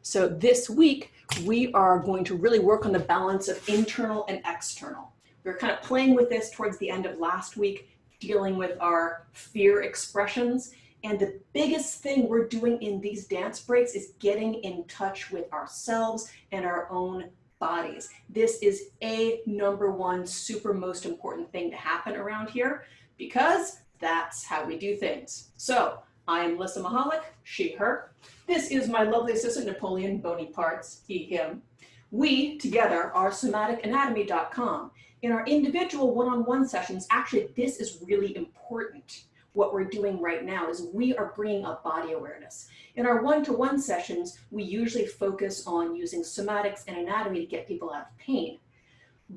So this week, we are going to really work on the balance of internal and external. We were kind of playing with this towards the end of last week, dealing with our fear expressions. And the biggest thing we're doing in these dance breaks is getting in touch with ourselves and our own bodies. This is a number one super most important thing to happen around here because that's how we do things. So I am Lissa Mahalik, she, her. This is my lovely assistant, Napoleon Bony Parts, he, him. We, together, are somaticanatomy.com. In our individual one-on-one sessions, actually, this is really important. What we're doing right now is we are bringing up body awareness. In our one-to-one sessions, we usually focus on using somatics and anatomy to get people out of pain.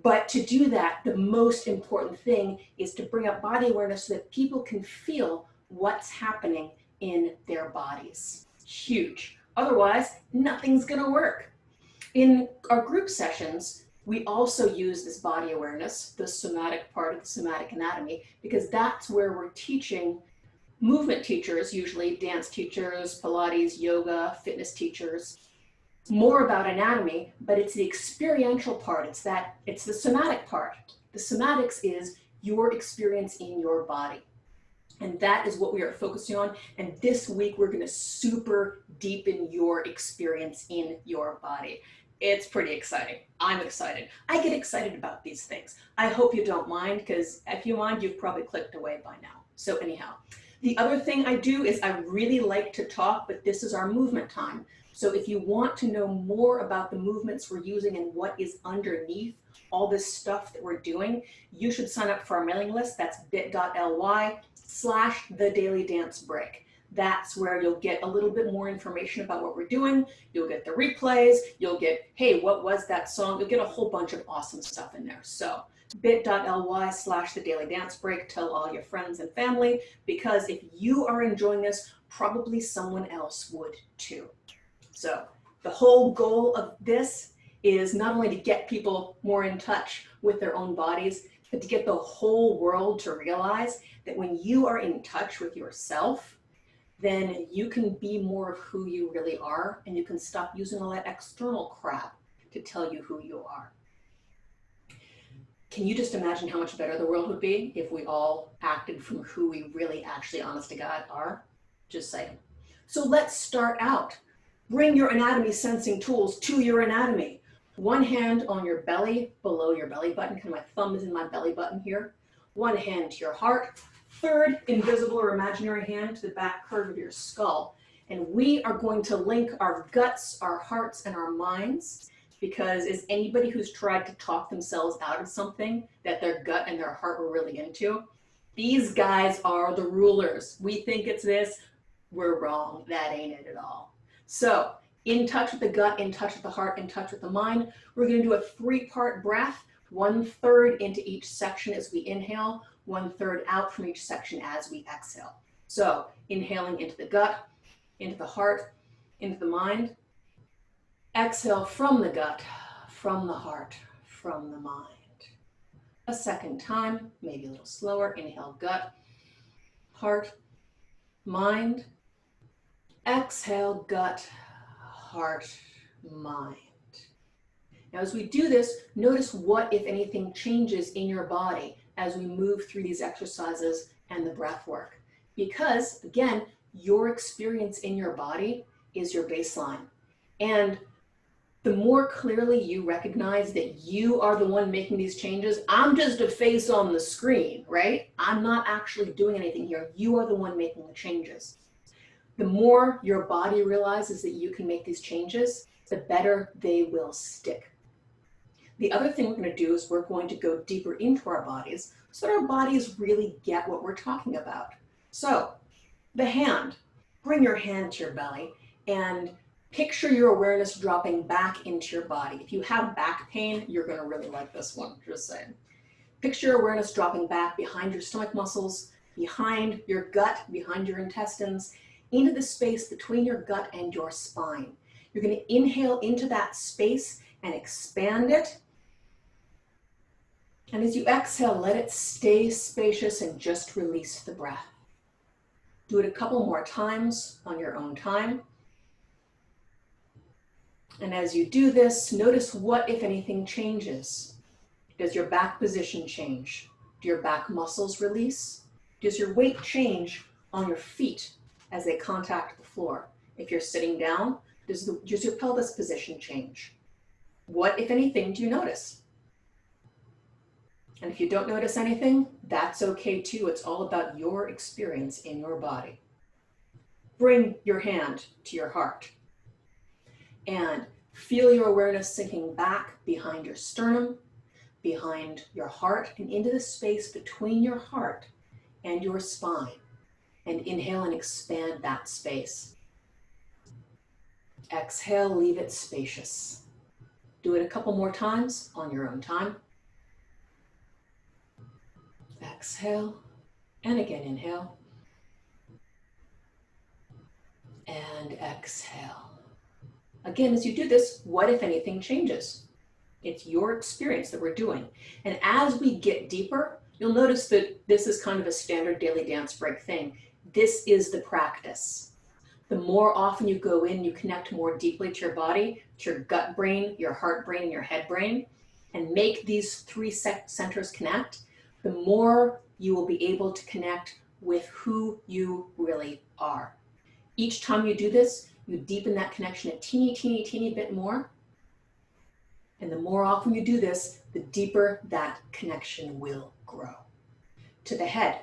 But to do that, the most important thing is to bring up body awareness so that people can feel what's happening in their bodies. Huge. Otherwise, nothing's gonna work. In our group sessions, we also use this body awareness, the somatic part of the somatic anatomy, because that's where we're teaching movement teachers, usually dance teachers, Pilates, yoga, fitness teachers, more about anatomy, but it's the experiential part. It's the somatic part. The somatics is your experience in your body. And that is what we are focusing on. And this week, we're gonna super deepen your experience in your body. It's pretty exciting. I'm excited. I get excited about these things. I hope you don't mind, because if you mind, you've probably clicked away by now. So anyhow, the other thing I do is I really like to talk, but this is our movement time. So if you want to know more about the movements we're using and what is underneath all this stuff that we're doing, you should sign up for our mailing list. That's bit.ly/thedailydancebreak. That's where you'll get a little bit more information about what we're doing. You'll get the replays. You'll get, hey, what was that song? You'll get a whole bunch of awesome stuff in there. So bit.ly/thedailydancebreak. Tell all your friends and family, because if you are enjoying this, probably someone else would too. So the whole goal of this is not only to get people more in touch with their own bodies, but to get the whole world to realize that when you are in touch with yourself, then you can be more of who you really are, and you can stop using all that external crap to tell you who you are. Can you just imagine how much better the world would be if we all acted from who we really actually, honest to God, are? Just saying. So let's start out. Bring your anatomy sensing tools to your anatomy. One hand on your belly, below your belly button, because my thumb is in my belly button here. One hand to your heart. Third, invisible or imaginary hand to the back curve of your skull. And we are going to link our guts, our hearts, and our minds, because as anybody who's tried to talk themselves out of something that their gut and their heart were really into, these guys are the rulers. We think it's this, we're wrong. That ain't it at all. So in touch with the gut, in touch with the heart, in touch with the mind, we're going to do a 3-part breath, 1/3 into each section as we inhale, 1/3 out from each section as we exhale. So inhaling into the gut, into the heart, into the mind. Exhale from the gut, from the heart, from the mind. A second time, maybe a little slower. Inhale, gut, heart, mind. Exhale, gut, heart, mind. Now, as we do this, notice what, if anything, changes in your body as we move through these exercises and the breath work. Because, again, your experience in your body is your baseline. And the more clearly you recognize that you are the one making these changes, I'm just a face on the screen, right? I'm not actually doing anything here. You are the one making the changes. The more your body realizes that you can make these changes, the better they will stick. The other thing we're going to do is we're going to go deeper into our bodies so that our bodies really get what we're talking about. So the hand, bring your hand to your belly and picture your awareness dropping back into your body. If you have back pain, you're going to really like this one, just saying. Picture your awareness dropping back behind your stomach muscles, behind your gut, behind your intestines, into the space between your gut and your spine. You're going to inhale into that space and expand it. And as you exhale, let it stay spacious and just release the breath. Do it a couple more times on your own time. And as you do this, notice what, if anything, changes. Does your back position change? Do your back muscles release? Does your weight change on your feet as they contact the floor? If you're sitting down, does your pelvis position change? What, if anything, do you notice? And if you don't notice anything, that's okay too. It's all about your experience in your body. Bring your hand to your heart and feel your awareness sinking back behind your sternum, behind your heart, and into the space between your heart and your spine. And inhale and expand that space. Exhale, leave it spacious. Do it a couple more times on your own time. Exhale, and again inhale. And exhale. Again, as you do this, what, if anything, changes? It's your experience that we're doing. And as we get deeper, you'll notice that this is kind of a standard daily dance break thing. This is the practice. The more often you go in, you connect more deeply to your body, to your gut brain, your heart brain, and your head brain, and make these three centers connect, the more you will be able to connect with who you really are. Each time you do this, you deepen that connection a teeny bit more. And the more often you do this, the deeper that connection will grow. To the head,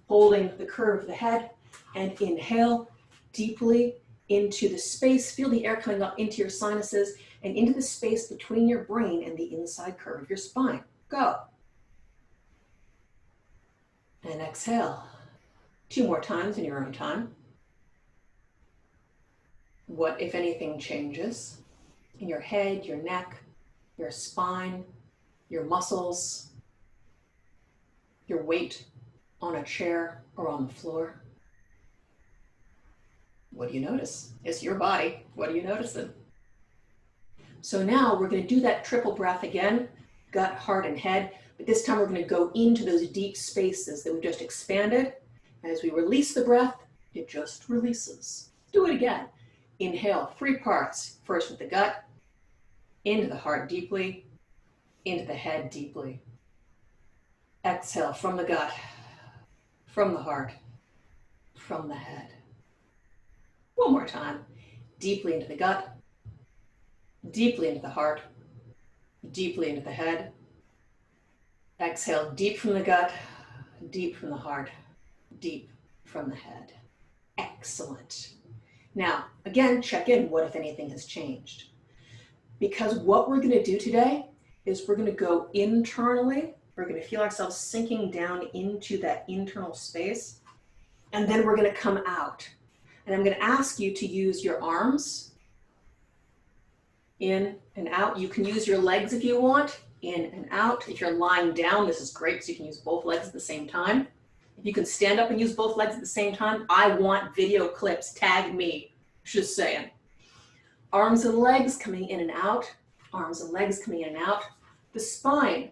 holding the curve of the head, and inhale deeply into the space. Feel the air coming up into your sinuses and into the space between your brain and the inside curve of your spine. Go. And exhale. 2 more times in your own time. What, if anything, changes in your head, your neck, your spine, your muscles, your weight on a chair or on the floor? What do you notice? It's your body. What are you noticing? So now we're going to do that triple breath again, gut, heart, and head. But this time we're going to go into those deep spaces that we just expanded. As we release the breath, it just releases. Do it again. Inhale 3 parts, first with the gut, into the heart deeply, into the head deeply. Exhale from the gut, from the heart, from the head. 1 more time. Deeply into the gut, deeply into the heart, deeply into the head. Exhale deep from the gut, deep from the heart, deep from the head. Excellent. Now, again, check in. What, if anything, has changed? Because what we're going to do today is we're going to go internally. We're going to feel ourselves sinking down into that internal space. And then we're going to come out. And I'm going to ask you to use your arms in and out. You can use your legs if you want, in and out. If you're lying down, this is great, so you can use both legs at the same time. If you can stand up and use both legs at the same time, I want video clips. Tag me. Just saying. Arms and legs coming in and out. Arms and legs coming in and out. The spine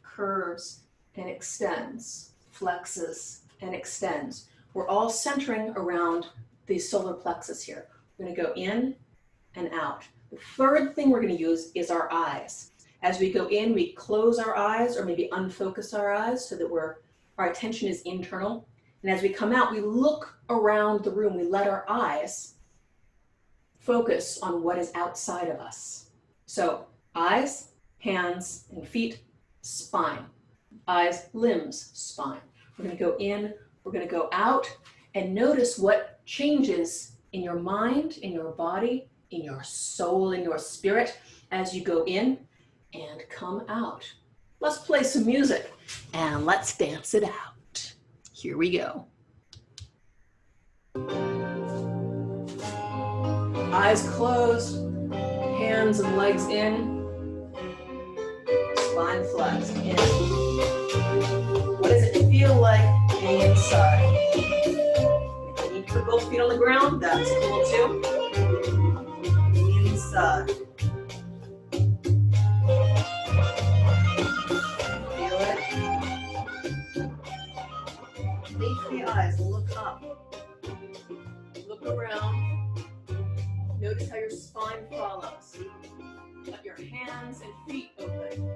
curves and extends, flexes and extends. We're all centering around the solar plexus here. We're going to go in and out. The third thing we're going to use is our eyes. As we go in, we close our eyes or maybe unfocus our eyes so that our attention is internal. And as we come out, we look around the room. We let our eyes focus on what is outside of us. So eyes, hands, and feet, spine. Eyes, limbs, spine. We're going to go in, we're going to go out, and notice what changes in your mind, in your body, in your soul, in your spirit as you go in and come out. Let's play some music and let's dance it out. Here we go. Eyes closed, hands and legs in, spine flexed in. What does it feel like being inside? If you need to put both feet on the ground, that's cool too. Inside. Feel it. Blink the eyes, look up. Look around. Notice how your spine follows. Let your hands and feet open.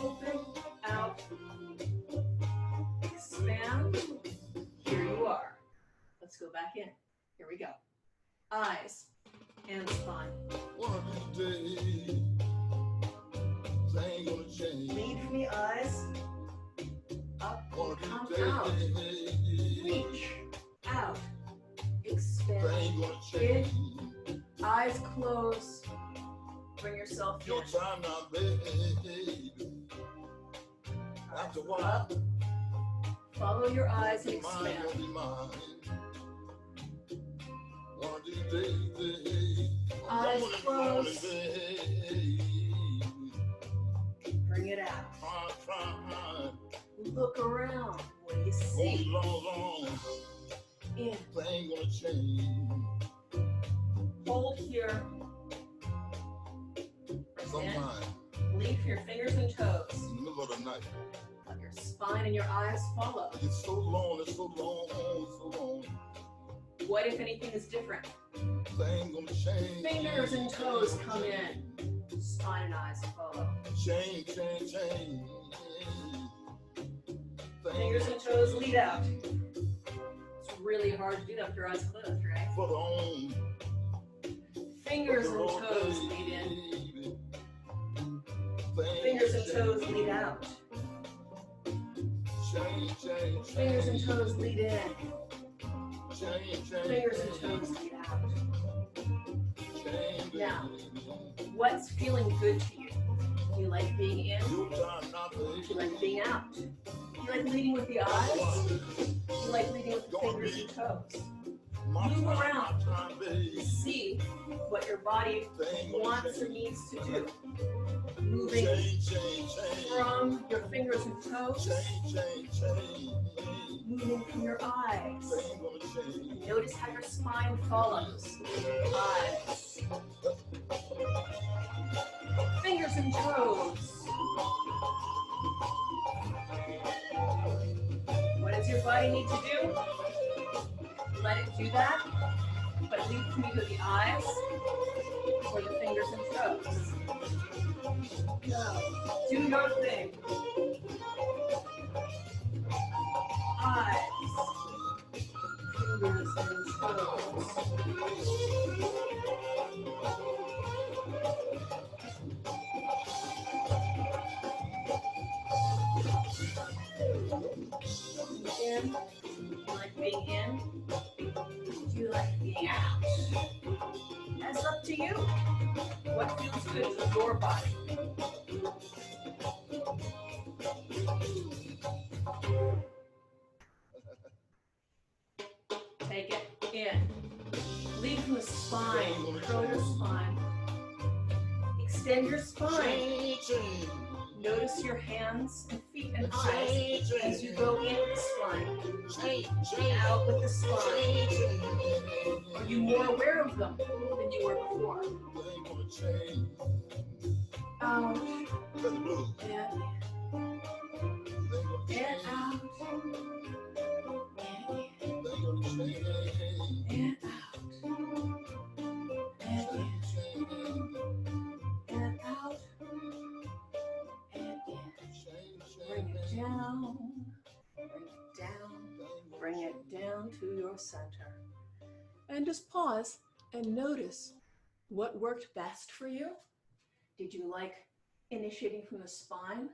Open, out, expand. Here you are. Let's go back in. Here we go. Eyes and spine. One of these days, things gonna change. Lead from the eyes. Up One and of come these out. days, Reach out. Expand. things gonna change. Eyes close. Bring yourself Your in. time now, baby. After a while, Up. Follow your eyes and mine expand. gonna be mine. One of these days, Eyes one of closed. these days, Bring it out. try, Look around. What do you won't see? be long, In. things gonna change. Hold here. Press in. Sometime Lead for your fingers and toes. in the middle of the night. Let your spine and your eyes follow. It's so long, it's so long, so long. What, if anything, is different? Things gonna change. Fingers and toes come in. Spine and eyes follow. Change, change, change. Fingers and toes lead out. It's really hard to do that with your eyes closed, right? For the home. Fingers and toes lead in. Fingers and toes lead out. Change, change, Fingers and toes lead in. change, change. Fingers and toes lead out. Change. Now, what's feeling good to you? Do you like being in? Your time now, Do you like being out? Do you like leading with the eyes? Do you like leading with the fingers and toes? Move around. See what your body wants or needs to do. Moving from your fingers and toes, moving from your eyes. Notice how your spine follows. Eyes. Fingers and toes. What does your body need to do? Let it do that, but lead from either the eyes or the fingers and toes. Go. Do your thing. Eyes, fingers and toes. In. You like being in? Do you like being out? That's up to you. What feels good for your body? Take it in. Lead from the spine. Curl your spine. Extend your spine. Notice your hands and feet and eyes as you go in with the spine. Out with the spine. Are you more aware of them than you were before? Out and out and out. Bring it down, bring it down to your center. And just pause and notice what worked best for you. Did you like initiating from the spine?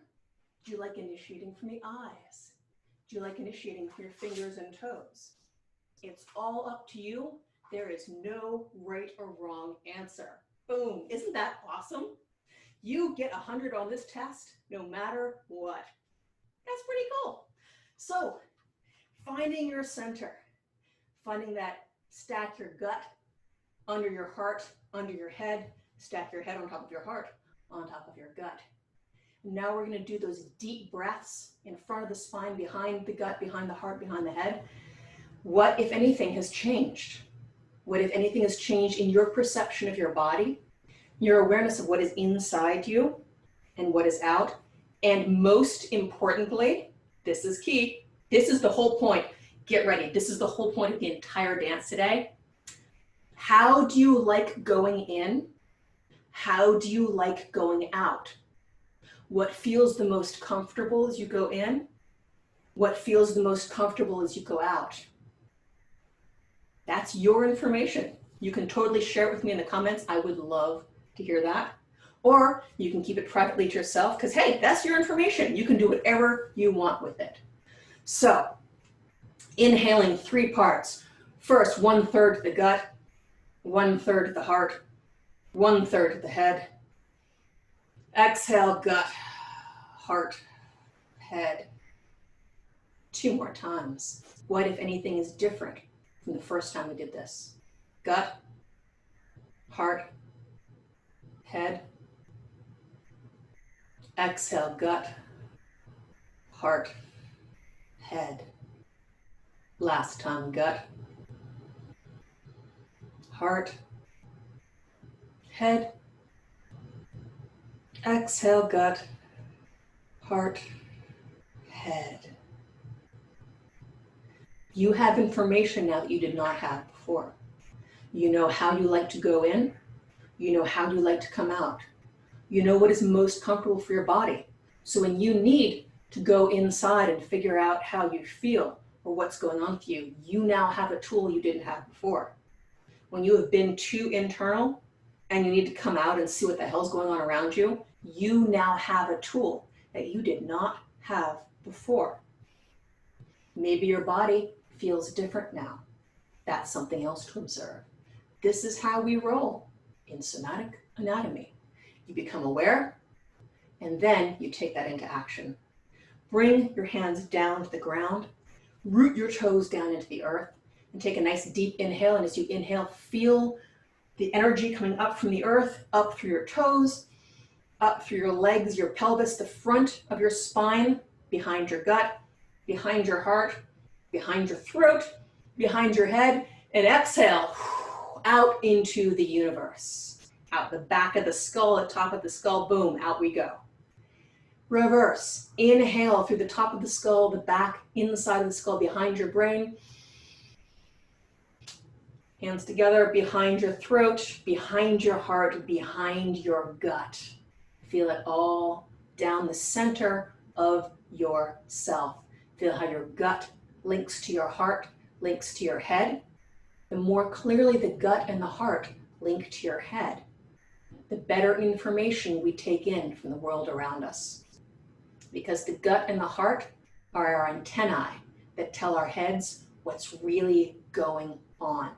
Do you like initiating from the eyes? Do you like initiating from your fingers and toes? It's all up to you. There is no right or wrong answer. Boom, isn't that awesome? You get 100 on this test no matter what. That's pretty cool. So, finding your center, finding that stack your gut under your heart, under your head, stack your head on top of your heart, on top of your gut. Now we're going to do those deep breaths in front of the spine, behind the gut, behind the heart, behind the head. What, if anything, has changed? What, if anything, has changed in your perception of your body, your awareness of what is inside you and what is out? And most importantly, this is key. This is the whole point. Get ready. This is the whole point of the entire dance today. How do you like going in? How do you like going out? What feels the most comfortable as you go in? What feels the most comfortable as you go out? That's your information. You can totally share it with me in the comments. I would love to hear that. Or you can keep it privately to yourself because, hey, that's your information. You can do whatever you want with it. So, inhaling 3 parts. First, 1/3 to the gut, 1/3 to the heart, 1/3 to the head. Exhale, gut, heart, head. 2 more times. What, if anything, is different from the first time we did this? Gut, heart, head. Exhale, gut, heart, head. Last time, gut, heart, head. Exhale, gut, heart, head. You have information now that you did not have before. You know how you like to go in. You know how you like to come out. You know what is most comfortable for your body. So when you need to go inside and figure out how you feel or what's going on with you, you now have a tool you didn't have before. When you have been too internal and you need to come out and see what the hell's going on around you, you now have a tool that you did not have before. Maybe your body feels different now. That's something else to observe. This is how we roll in somatic anatomy. You become aware, and then you take that into action. Bring your hands down to the ground, root your toes down into the earth, and take a nice deep inhale. And as you inhale, feel the energy coming up from the earth, up through your toes, up through your legs, your pelvis, the front of your spine, behind your gut, behind your heart, behind your throat, behind your head, and exhale out into the universe. Out the back of the skull, the top of the skull, boom, out we go. Reverse. Inhale through the top of the skull, the back, inside of the skull, behind your brain. Hands together, behind your throat, behind your heart, behind your gut. Feel it all down the center of yourself. Feel how your gut links to your heart, links to your head. The more clearly the gut and the heart link to your head, the better information we take in from the world around us. Because the gut and the heart are our antennae that tell our heads what's really going on.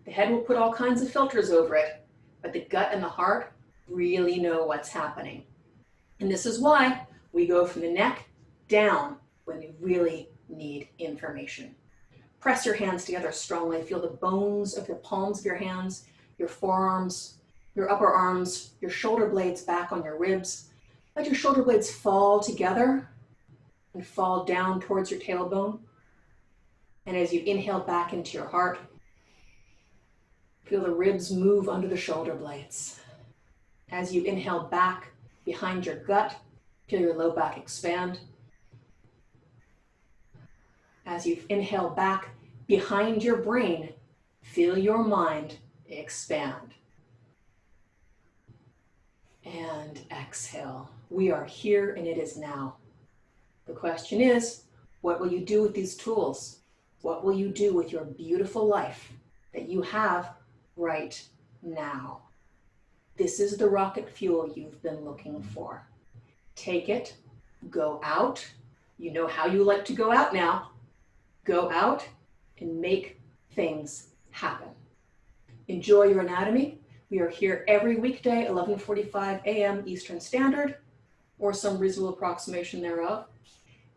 The head will put all kinds of filters over it, but the gut and the heart really know what's happening. And this is why we go from the neck down when we really need information. Press your hands together strongly. Feel the bones of the palms of your hands, your forearms, your upper arms, your shoulder blades back on your ribs. Let your shoulder blades fall together and fall down towards your tailbone. And as you inhale back into your heart, feel the ribs move under the shoulder blades. As you inhale back behind your gut, feel your low back expand. As you inhale back behind your brain, feel your mind expand. And exhale. We are here and it is now. The question is, what will you do with these tools? What will you do with your beautiful life that you have right now? This is the rocket fuel you've been looking for. Take it, go out. You know how you like to go out now. Go out and make things happen. Enjoy your anatomy. We are here every weekday, 11:45 a.m. Eastern Standard, or some reasonable approximation thereof.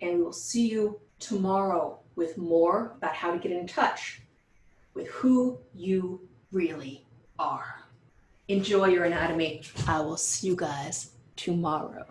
And we will see you tomorrow with more about how to get in touch with who you really are. Enjoy your anatomy. I will see you guys tomorrow.